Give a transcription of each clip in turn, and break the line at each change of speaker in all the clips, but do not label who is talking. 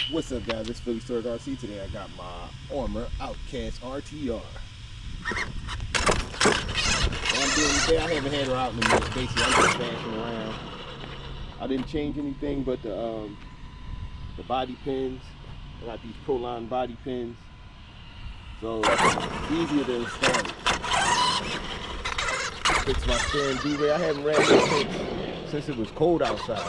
What's up, guys? It's Phillyswords RC. Today I got my ARRMA Outcast RTR. What I'm doing today, I haven't had her out in a minute. Basically, I'm just bashing around. I didn't change anything but the body pins. I got these Proline body pins, so it's easier to install it. Fix my steering D-ray. I haven't ran this since it was cold outside.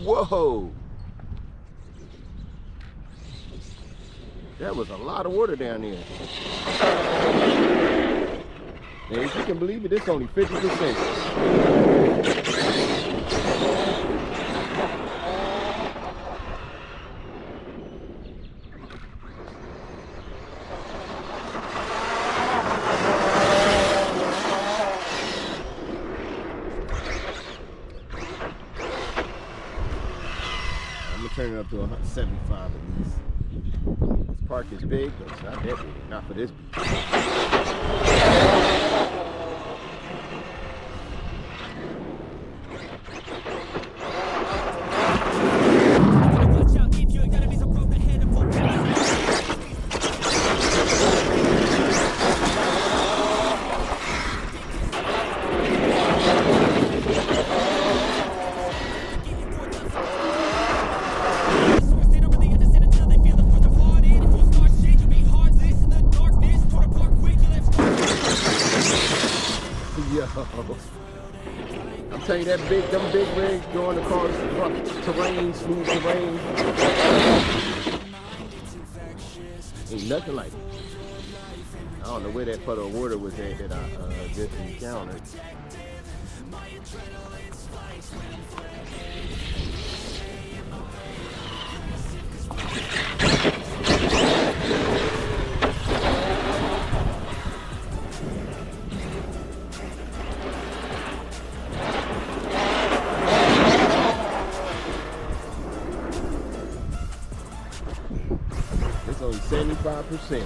Whoa! That was a lot of water down there. And if you can believe it, it's only 50%. Turn it up to 75 at least. This park is big, but it's not that big. Not for this beach. I'm telling you, them big rigs going across terrain, smooth terrain, ain't nothing like it. I don't know where that puddle of water was at that I just encountered. It's only 75%.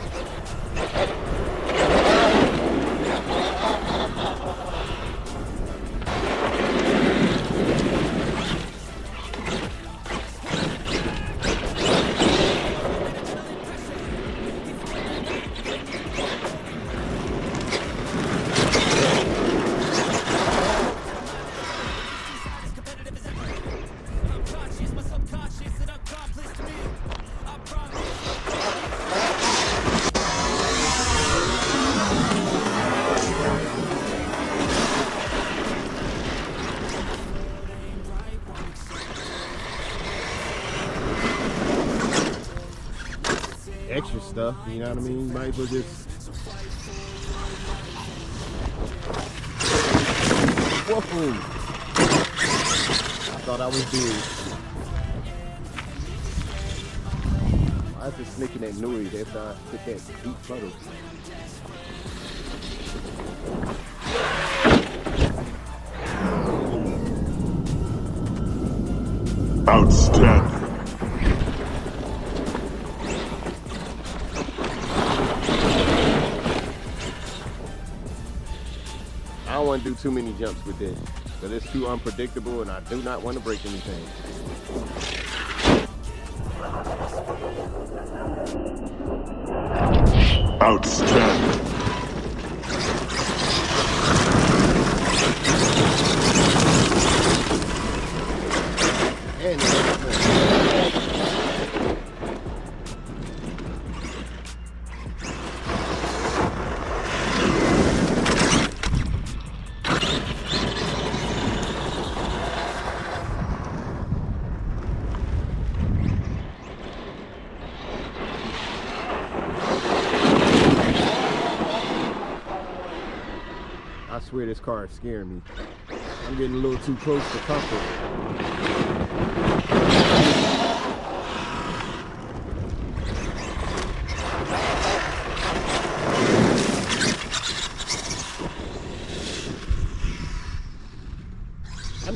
Extra stuff, you know what I mean? Might as well just. Whoa! I thought I was big. I was just making that noise after I took that deep puddle.
Outstanding.
I don't want to do too many jumps with this, but it's too unpredictable and I do not want to break anything.
Outstanding.
And I swear this car is scaring me. I'm getting a little too close to comfort.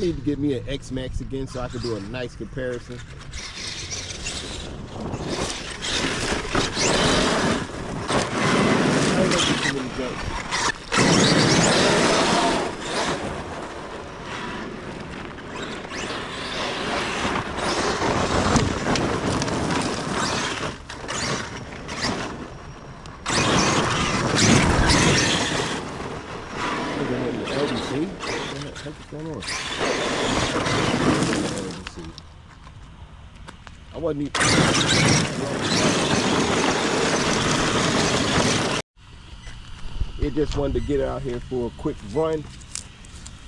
need to get me an X Max again so I can do a nice comparison. I don't know too many jumps. What's going on? I wasn't even. It just wanted to get out here for a quick run.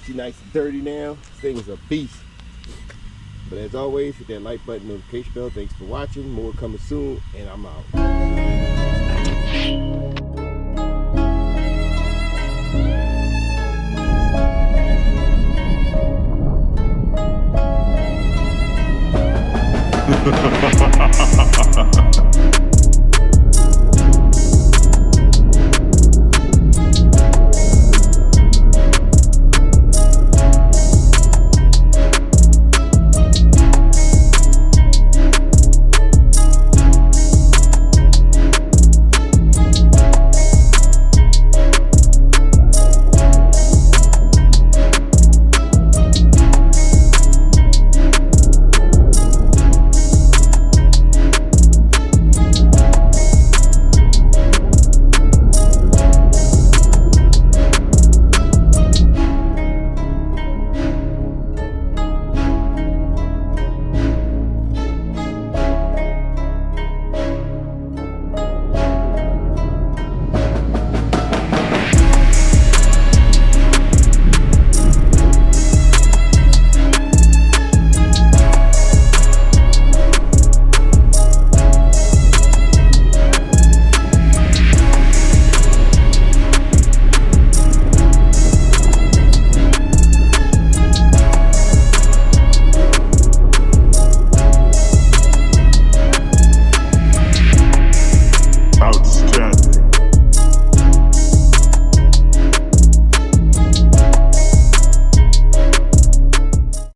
She's nice and dirty now. This thing is a beast. But as always, hit that like button, notification bell. Thanks for watching. More coming soon, and I'm out.